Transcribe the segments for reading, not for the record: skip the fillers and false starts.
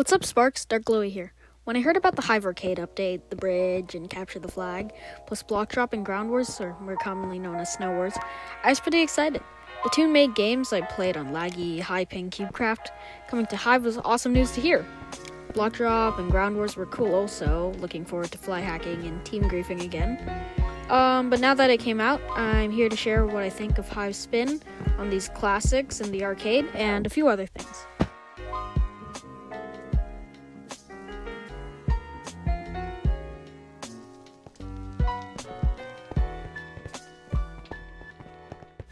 What's up, Sparks? DarkGlowy here. When I heard about the Hive Arcade update, the bridge, and capture the flag, plus block drop and ground wars, or more commonly known as snow wars, I was pretty excited. The two made games I played on laggy, high-ping CubeCraft coming to Hive was awesome news to hear. Block drop and ground wars were cool also, looking forward to fly hacking and team griefing again. But now that it came out, I'm here to share what I think of Hive's spin on these classics in the arcade and a few other things.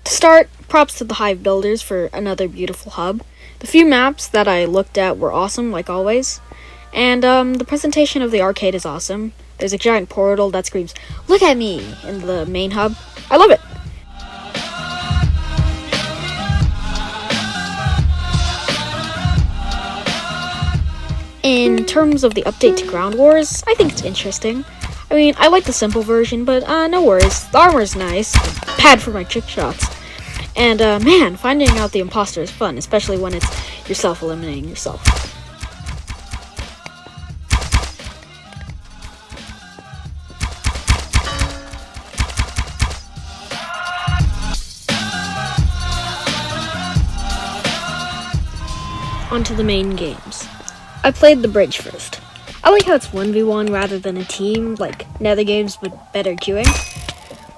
To start, props to the Hive builders for another beautiful hub. The few maps that I looked at were awesome, like always. And the presentation of the arcade is awesome. There's a giant portal that screams, "Look at me!" in the main hub. I love it! In terms of the update to Ground Wars, I think it's interesting. I mean, I like the simple version, but no worries. The armor's nice, bad for my trick shots. And man, finding out the imposter is fun, especially when it's yourself eliminating yourself. Onto the main games. I played the bridge first. I like how it's 1v1 rather than a team, like Nether games, but better queuing.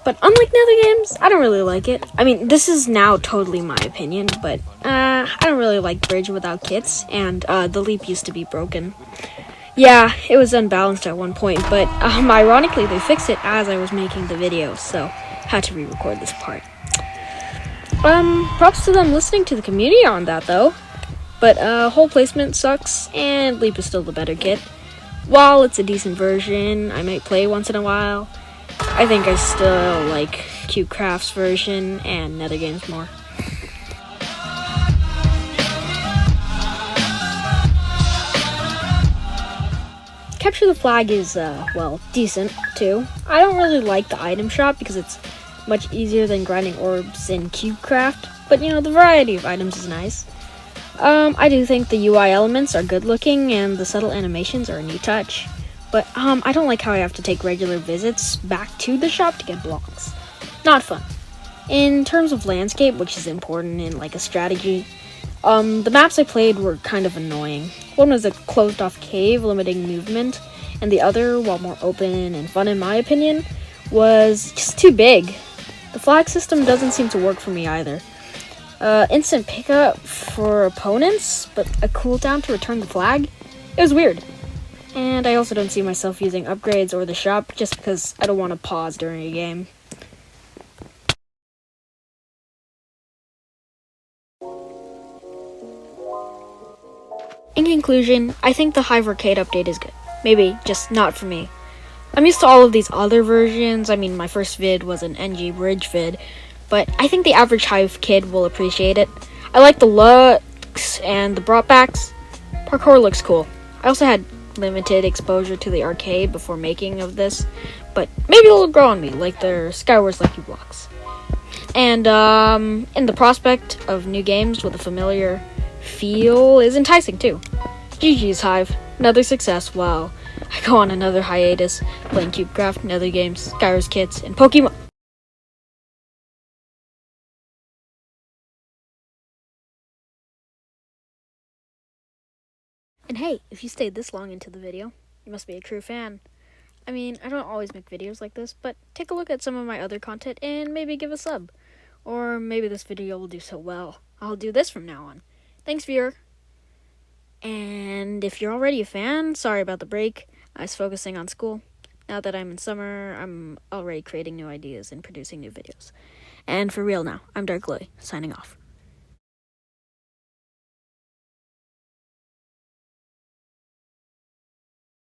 But unlike Nether games, I don't really like it. I mean, this is now totally my opinion, but I don't really like bridge without kits, and the leap used to be broken. Yeah, it was unbalanced at one point, but ironically they fixed it as I was making the video, so had to re-record this part. Props to them listening to the community on that though. But hole placement sucks, and leap is still the better kit. While it's a decent version, I might play once in a while. I think I still like CubeCraft's version and Nether games more. Capture the flag is, well, decent, too. I don't really like the item shop because it's much easier than grinding orbs in CubeCraft, but, you know, the variety of items is nice. I do think the UI elements are good looking and the subtle animations are a new touch. But I don't like how I have to take regular visits back to the shop to get blocks. Not fun. In terms of landscape, which is important in like a strategy, the maps I played were kind of annoying. One was a closed off cave limiting movement, and the other, while more open and fun in my opinion, was just too big. The flag system doesn't seem to work for me either. Instant pickup for opponents, but a cooldown to return the flag? It was weird. And I also don't see myself using upgrades or the shop just because I don't want to pause during a game. In conclusion, I think the Hive Arcade update is good. Maybe just not for me. I'm used to all of these other versions. I mean, my first vid was an NG Bridge vid, but I think the average Hive kid will appreciate it. I like the looks and the brought-backs. Parkour looks cool. I also had limited exposure to the arcade before making of this, but maybe it'll grow on me like their Skywars Lucky Blocks. And in the prospect of new games with a familiar feel is enticing too. GG's Hive, another success while I go on another hiatus playing CubeCraft, Nether games, Skywars kits, and Pokemon. And hey, if you stayed this long into the video, you must be a true fan. I mean, I don't always make videos like this, but take a look at some of my other content and maybe give a sub. Or maybe this video will do so well, I'll do this from now on. Thanks, viewer. And if you're already a fan, sorry about the break. I was focusing on school. Now that I'm in summer, I'm already creating new ideas and producing new videos. And for real now, I'm DarkGlowy, signing off.